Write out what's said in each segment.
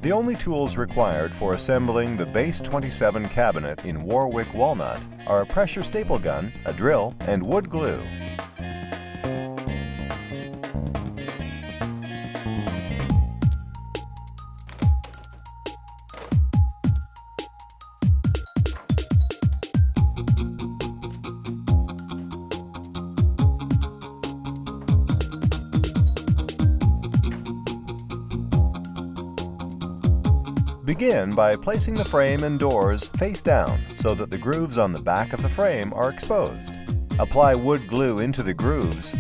The only tools required for assembling the Base 27 cabinet in Warwick Walnut are a pressure staple gun, a drill, and wood glue. Begin by placing the frame and doors face down so that the grooves on the back of the frame are exposed. Apply wood glue into the grooves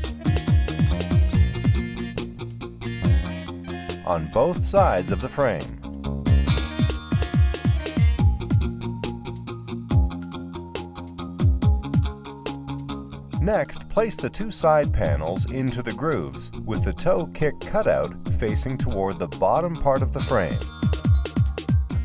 on both sides of the frame. Next, place the two side panels into the grooves with the toe kick cutout facing toward the bottom part of the frame.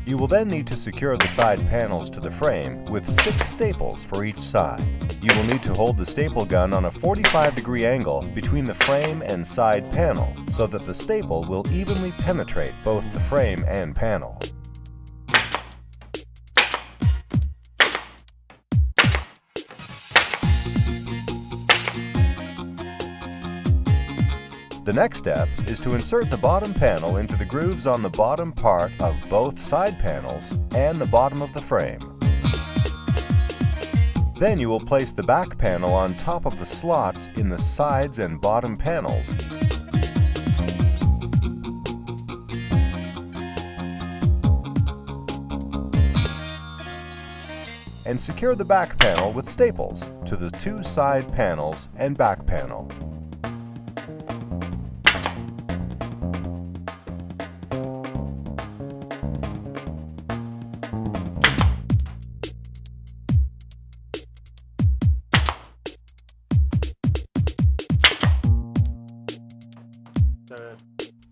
You will then need to secure the side panels to the frame with 6 staples for each side. You will need to hold the staple gun on a 45-degree angle between the frame and side panel so that the staple will evenly penetrate both the frame and panel. The next step is to insert the bottom panel into the grooves on the bottom part of both side panels and the bottom of the frame. Then you will place the back panel on top of the slots in the sides and bottom panels. And secure the back panel with staples to the two side panels and back panel.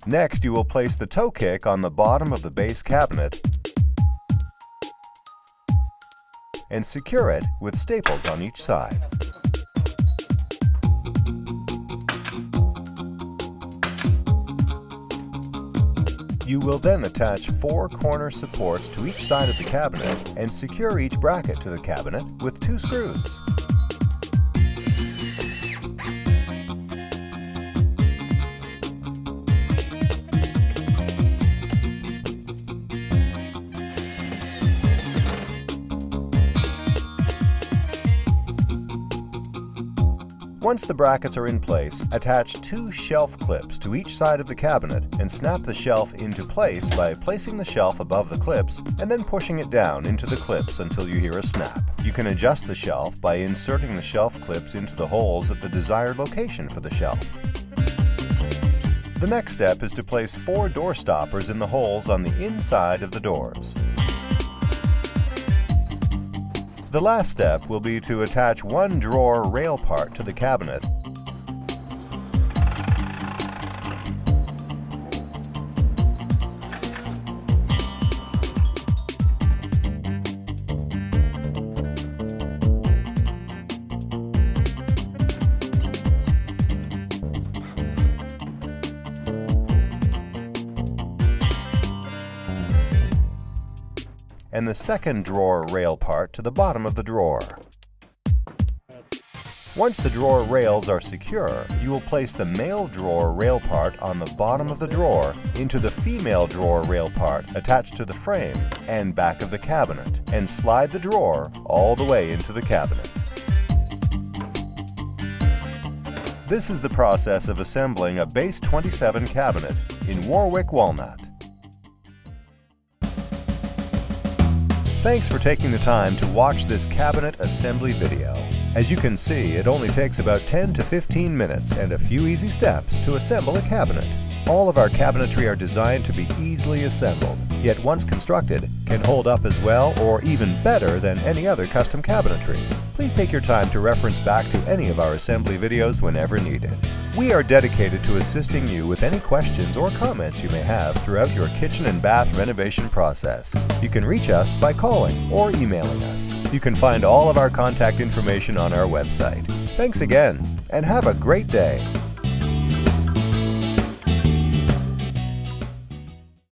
Next, you will place the toe kick on the bottom of the base cabinet and secure it with staples on each side. You will then attach 4 corner supports to each side of the cabinet and secure each bracket to the cabinet with 2 screws. Once the brackets are in place, attach 2 shelf clips to each side of the cabinet and snap the shelf into place by placing the shelf above the clips and then pushing it down into the clips until you hear a snap. You can adjust the shelf by inserting the shelf clips into the holes at the desired location for the shelf. The next step is to place 4 door stoppers in the holes on the inside of the doors. The last step will be to attach 1 drawer rail part to the cabinet. And the second drawer rail part to the bottom of the drawer. Once the drawer rails are secure, you will place the male drawer rail part on the bottom of the drawer into the female drawer rail part attached to the frame and back of the cabinet, and slide the drawer all the way into the cabinet. This is the process of assembling a Base 27 cabinet in Warwick Walnut. Thanks for taking the time to watch this cabinet assembly video. As you can see, it only takes about 10 to 15 minutes and a few easy steps to assemble a cabinet. All of our cabinetry are designed to be easily assembled, yet once constructed, can hold up as well or even better than any other custom cabinetry. Please take your time to reference back to any of our assembly videos whenever needed. We are dedicated to assisting you with any questions or comments you may have throughout your kitchen and bath renovation process. You can reach us by calling or emailing us. You can find all of our contact information on our website. Thanks again, and have a great day.